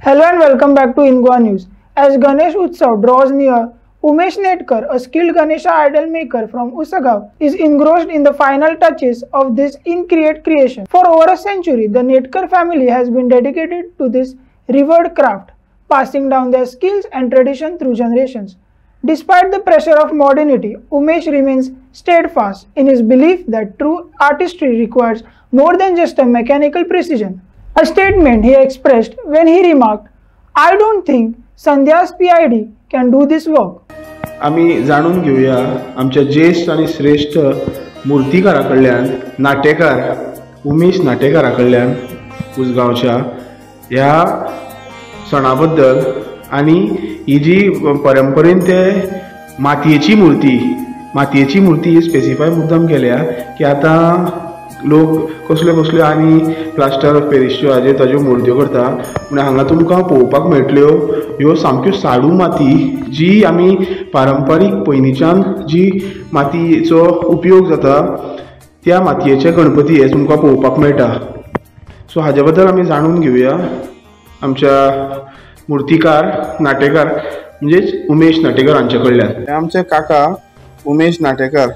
Hello and welcome back to In Goa News. As Ganesh Utsav draws near, Umesh Netkar, a skilled Ganesha idol maker from Usagav, is engrossed in the final touches of this intricate creation. For over a century, the Netkar family has been dedicated to this revered craft, passing down their skills and tradition through generations. Despite the pressure of modernity, Umesh remains steadfast in his belief that true artistry requires more than just a mechanical precision. A statement he expressed when he remarked, "I don't think Sandhya's PID can do this work." आम्ही जाणून घेऊया आमच्या ज्येष्ठ आणि श्रेष्ठ मूर्तिकाराकडल्यान नाटेकार उमेश नाटेकाराकडल्यान उसगांवच्या ह्या सणा बद्दल आनी ही जी परंपरेन ते मातयेची मूर्ती ही स्पेसिफाय मुद्दाम केल्या की आतां लोक कसल्यो आनी प्लास्टर ऑफ पॅरिसच्यो हाजे ताज्यो मूर्त्यो करता पूण हांगा तुमकां पळोवपाक मेळटल्यो ह्यो सामक्यो साडू माती जी आमी पारंपारीक पयलींच्यान जी मातयेचो उपयोग जाता त्या मातयेचे गणपती हे तुमकां पळोवपाक मेळटा. सो हाजे बद्दल आमी जाणून घेवया आमच्या मूर्तिकार नाटेकार म्हणजेच उमेश नाटेकर हांचे कडल्यान. आमचे काका उमेश नाटेकर.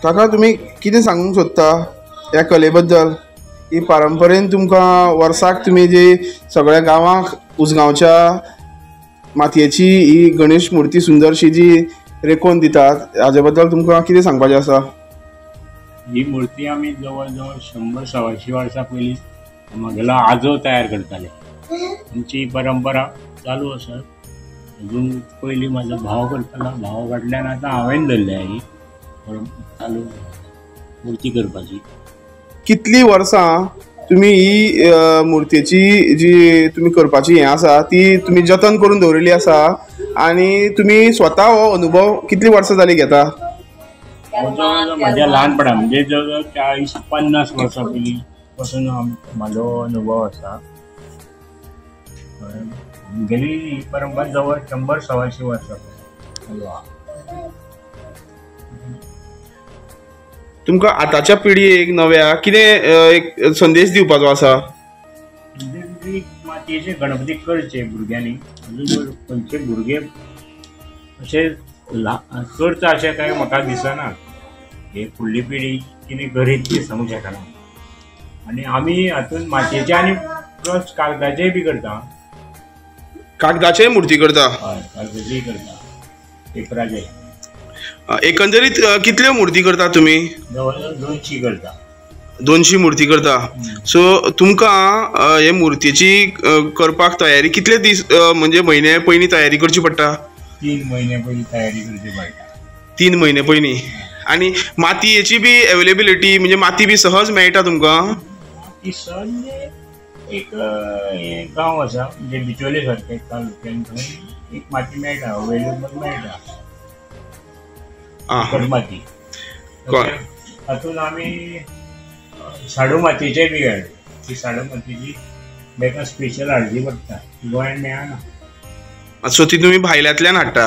काका तुमी कितें सांगूंक सोदता ह्या कले बद्दल? ही परंपरेन तुमकां वर्साक तुमी जी सगळ्या गांवांक उसगांवच्या मातयेची ही गणेश मूर्ती सुंदरशी जी रेखोवन दितात हाजे बद्दल तुमकां कितें सांगपाचें आसा? ही मूर्ती आमी जवळ जवळ 100-125 वर्सां पयलीं म्हागेलो आजो तयार करताले. आमची परंपरा चालू आसा. अजून पयलीं म्हाजो भाव करतालो, भावा कडल्यान आतां हांवें धरल्या ही चालू मूर्ती करपाची. कितली वर्सां तुमी ही मूर्तीची जी तुमी करपाची हें आसा ती तुमी जतन करून दवरिल्ली आसा आनी तुमी स्वता हो अनुभव कितली वर्सां जाली घेता? म्हाज्या ल्हानपणा म्हणजे जवळ 40-50 वर्सां पयलीं पासून म्हाजो अनुभव आसा. गेली ही परंपरा जवळ 100-125 वर्सां. तुमकां आतांच्या पिढयेक नव्या कितें एक संदेश दिवपाचो आसा? मातयेचे गणपती करचे भुरग्यांनी. अजून खंयचे भुरगे अशे करता अशें कांय म्हाका दिसना. हे फुडली पिढी कितें करीत ती सांगूंक शकना. आनी आमी हातूंत मातयेचे आनी प्लस कागदाचे बी करता. कागदाचे मूर्ती करता? हय, कागदाचेय करता, पेपराचे. एकंदरीत कितल्यो मूर्ती करता तुमी? जवळ 200 करता. 200 मूर्ती करता. सो तुमकां हे मूर्तीची करपाक तयारी कितले दीस म्हणजे म्हयने पयलीं तयारी करची पडटा? 3 म्हयने पयलीं तयारी करची पडटा. 3 म्हयने पयलीं. आनी मातयेची बी अवेलेबिलिटी म्हणजे माती बी सहज मेळटा तुमकां? माती सहज एक गांव आसा म्हणजे बिचोले सारके तालुक्यान थंय एक माती मेळटा, अवेलेबल मेळटा माती. हातून आमी साडू मातयेचे बी हाडले. ती साडू मातयेची बेगा स्पेशल हाडची पडटा, गोंयान मेळना. सो ती तुमी भायल्यांतल्यान हाडटा?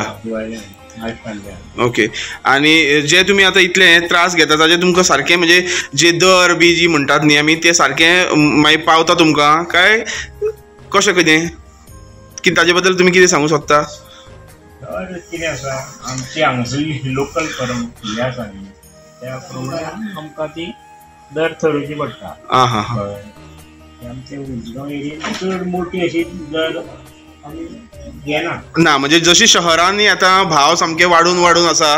ओके. आनी जे तुमी आतां इतले त्रास घेता ताजे तुमकां सारकें म्हणजे जे दर बी जी म्हणटात न्ही आमी ते सारकें मागीर पावता तुमकां काय कशें कितें ताजे बद्दल तुमी कितें सांगूंक सोदता? कितें आसा आमची हांगासरली लोकल हे आसा न्ही त्या प्रमाणे आमकां ती दर थरोवची पडटा. आमचे उसगांव एरियेन चड मोठी अशी दर आमी घेना. ना म्हणजे जशी शहरांनी आतां भाव सामके वाडून आसा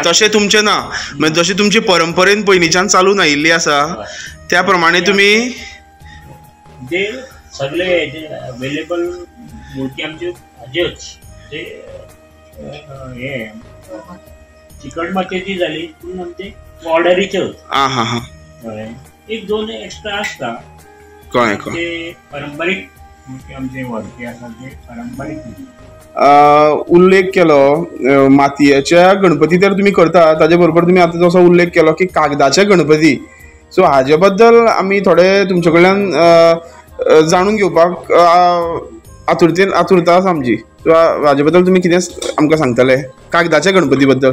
तशें तुमचें ना. म्हणजे जशी तुमची परंपरेन पयलींच्यान चालून आयिल्ली आसा त्या प्रमाणे तुमी जे सगळे हेजे अवेलेबल मूर्ती आमच्यो हाज्योच हे चिकट मातयेची जाली पूण आमचे ऑर्डरीच्योच. एक 2 एक्स्ट्रा आसता. कळ्ळें. पारंपारीक आमचे वर्ती आसा ते पारंपारीक. उल्लेख केलो मातयेच्या गणपती तर तुमी करता ताजे बरोबर तुमी आतां जसो उल्लेख केलो की कागदाचे गणपती. सो हाजे बद्दल आमी थोडे तुमचे कडल्यान जाणून घेवपाक आतुरता आसा आमची. सो हाजे बद्दल तुमी कितें आमकां सांगतले कागदाच्या गणपती बद्दल?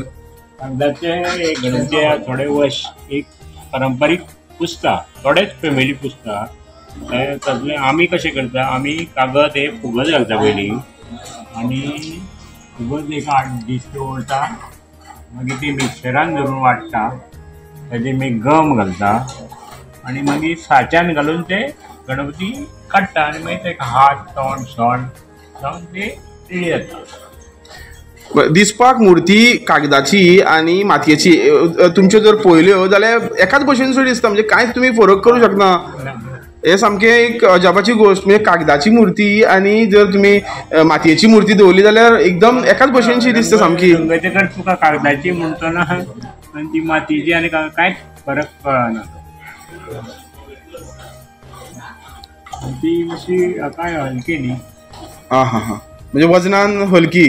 कागदाचे गणपती थोडे वर्ष एक पारंपारीक पुजता, थोडेच फॅमिली पुजता. तातूंतले आमी कशें करता, आमी कागद हे फुगत घालता पयलीं आनी फुगत एक 8 दीस दवरता, मागीर ती मिक्सरान धरून वाडटा, ताजेर मागीर गम घालता आनी मागीर साच्यान घालून ते गणपती काडटा आनी मागीर ताका हात तोंड सोंड जावन ते रेडी जाता. दिसपाक मुर्ती कागदाची आणि मातयेची तुमच्यो जर पळयल्यो जाल्यार एकाच भशेनसो दिसता, म्हणजे कांयच तुमी फरक करूं शकना. हे सामकें एक अजापाची गोष्ट, म्हणजे कागदाची मूर्ती आनी जर तुमी मातयेची मूर्ती दवरली जाल्यार एकदम एकाच भशेनशी दिसता सामकी. तर तुका कागदाची म्हणटना आनी ती मातयेची आनी कांयच फरक कळना. ती मातशी काय हलकी न्ही. हा हा हा, म्हणजे वजनान हलकी.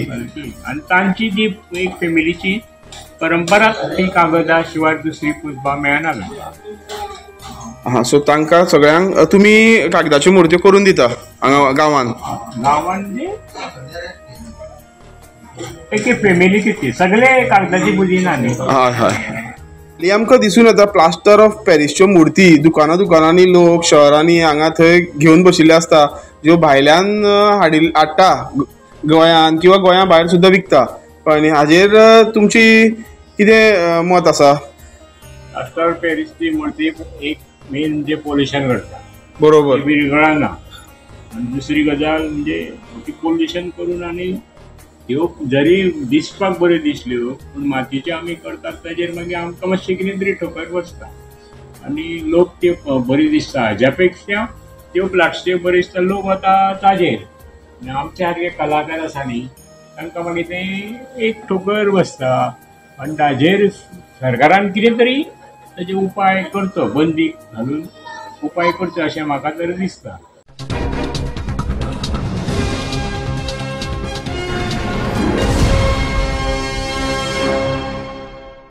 आणि तांची जी एक फॅमिलीची परंपरा ती कागदा शिवाय दुसरी पुजपाक मेळना. हा, सो तांकां सगळ्यांक तुमी कागदाच्यो मुर्त्यो करून दिता हांगा गांवांत. म्हणजे एक फॅमिली किती सगळे कागदाची पुजिना न्ही. हय हय, आमकां दिसून येता प्लास्टर ऑफ पॅरिसच्यो मुर्ती दुकानांनी लोक शहरांनी हांगा थंय घेवन बशिल्ले आसता, ज्यो भायल्यान हाडटा गोंयांत किंवा गोंया भायर सुद्दां विकता. कळ्ळें. हाजेर तुमची कितें मत आसा? प्लास्टर ऑफ पॅरिसची मूर्ती एक मेन म्हणजे पोल्युशन करता. बरोबर. विरगळना. आनी दुसरी गजाल म्हणजे ती पोल्युशन करून आनी ह्यो जरी दिसपाक बऱ्यो दिसल्यो पूण मातयेच्यो आमी करतात ताजेर मागीर आमकां मातशें कितें तरी ठोकर बसता आनी लोक त्यो बरी दिसता. हाज्या पेक्षा त्यो प्लास्टिक बरी दिसता लोक वता ताजेर. आनी आमचे सारके कलाकार आसा न्ही तांकां मागीर तें एक ठोकर बसता आनी ताजेर सरकारान कितें तरी ताजे उपाय करचो, बंदी घालून उपाय करचो अशें म्हाका तरी दिसता.